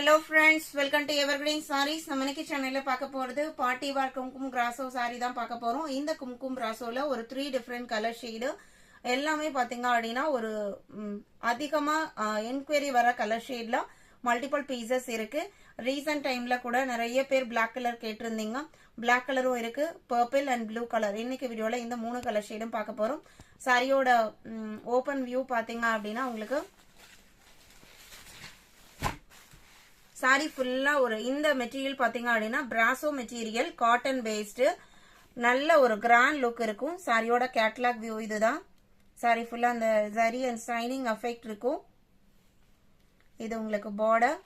Hello friends, welcome to Evergreen Sarees. நம்ம இன்னைக்கு சேனல்ல பார்க்க போறது party wear Kumkum brasso saree தான் பார்க்க போறோம். இந்த கும்கும் பிராசோல ஒரு 3 டிஃபரண்ட் கலர் ஷேட் எல்லாமே பாத்தீங்க அப்படினா ஒரு அதிகமா என்குயரி வர கலர் ஷேட்ல மல்டிபிள் பீசஸ் இருக்கு. ரீசன்ட் டைம்ல கூட நிறைய பேர் Black கலர் கேட்டிருந்தீங்க. Black கலரும் இருக்கு, purple and blue கலர். இன்னைக்கு வீடியோல இந்த மூணு கலர் ஷேடும் பார்க்க போறோம். சாரியோட ஓபன் வியூ பாத்தீங்க அப்படினா உங்களுக்கு சாரி ஃபுல்லா ஒரு இந்த மெட்டீரியல் பாத்தீங்க அப்படினா பிராசோ மெட்டீரியல் காட்டன் பேஸ்டு நல்ல ஒரு கிராண்ட் லுக் இருக்கும். சாரியோட கேட்டலாக் வியூ இதுதான். சாரி ஃபுல்லா அந்த ஜரி அண்ட் ஷைனிங் எஃபெக்ட் இருக்கும். இது உங்களுக்கு பார்டர்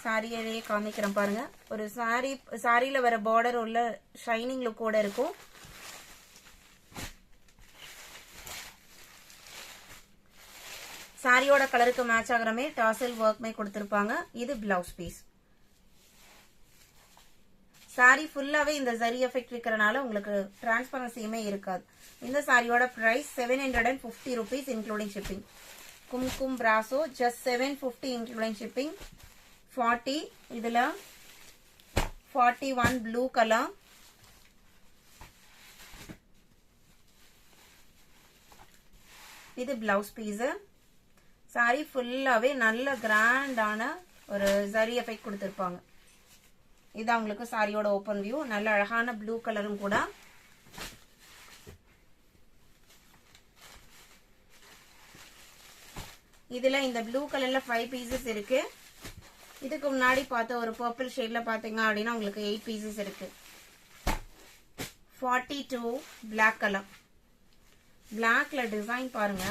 சாரியிலேயே காமிக்கிறேன் பாருங்க. ஒரு சாரியில வர பார்டர் உள்ள ஷைனிங் லுக்கோட இருக்கும். சாரியோட கலருக்கு மேட்ச் ஆகிறமே டாசல் ஒர்க்மே கொடுத்திருப்பாங்க. இது பிளவுஸ் பீஸ். சாரி ஃபுல்லாவே இந்த ஜரி எஃபெக்ட் இருக்கறனால உங்களுக்கு டிரான்ஸ்பரன்சியுமே இருக்காது. இந்த சாரியோட பிரைஸ் 750 rupees including shipping. கும்கும் பிராசோ just 750 including shipping. 40 இதுல 41 ப்ளூ கலர், இது பிளவுஸ் பீஸ். சாரி ஃபுல்லாவே நல்ல கிராண்டான ஒரு ஜரி எஃபெக்ட் கொடுத்திருப்பாங்க. இதான் உங்களுக்கு சாரியோட ஓபன் வியூ. நல்ல அழகான ப்ளூ கலரும் கூட. இதுல இந்த ப்ளூ கலர்ல 5 பீசஸ் இருக்கு. இதுக்கு முன்னாடி பார்த்த ஒரு பர்பிள் ஷேட்ல பாத்தீங்க அப்படின்னா உங்களுக்கு 8 பீசஸ் இருக்கு. 42 பிளாக் கலர். பிளாக்ல டிசைன் பாருங்க.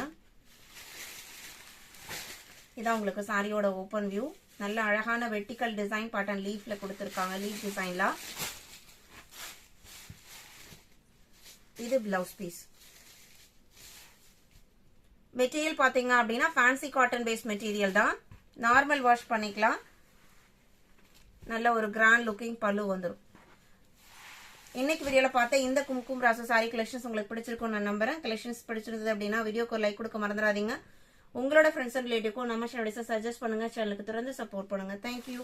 இதான் உங்களுக்கு சாரியோட ஓபன் வியூ. நல்ல அழகான வெர்டிகல் டிசைன் பேட்டர்ன் லீஃப்ல கொடுத்திருக்காங்க. லீஃப் டிசைன்ல இது பிளவுஸ் பீஸ். மெட்டீரியல் பாத்தீங்க அப்படின்னா ஃபேன்சி காட்டன் பேஸ் மெட்டீரியல் தான். நார்மல் வாஷ் பண்ணிக்கலாம். நல்ல ஒரு கிராண்ட் லுக்கிங் பல்லு வந்துடும். இன்னைக்கு வீடியோல பார்த்த இந்த கும்கும் பிராசோ சாரி கலெக்ஷன்ஸ் உங்களுக்கு பிடிச்சிருக்கும் நான் நம்புறேன். கலெக்ஷன்ஸ் பிடிச்சிருந்தது அப்படின்னா வீடியோக்கு லைக் கொடுக்க மறந்துடாதீங்க. உங்களோட ஃப்ரெண்ட்ஸ் அண்ட் ரிலேட்டிவ்க்கும் நம்ம சேனலை சஜஸ்ட் பண்ணுங்க. சேனலுக்கு தொடர்ந்து சப்போர்ட் பண்ணுங்க. தேங்க்யூ.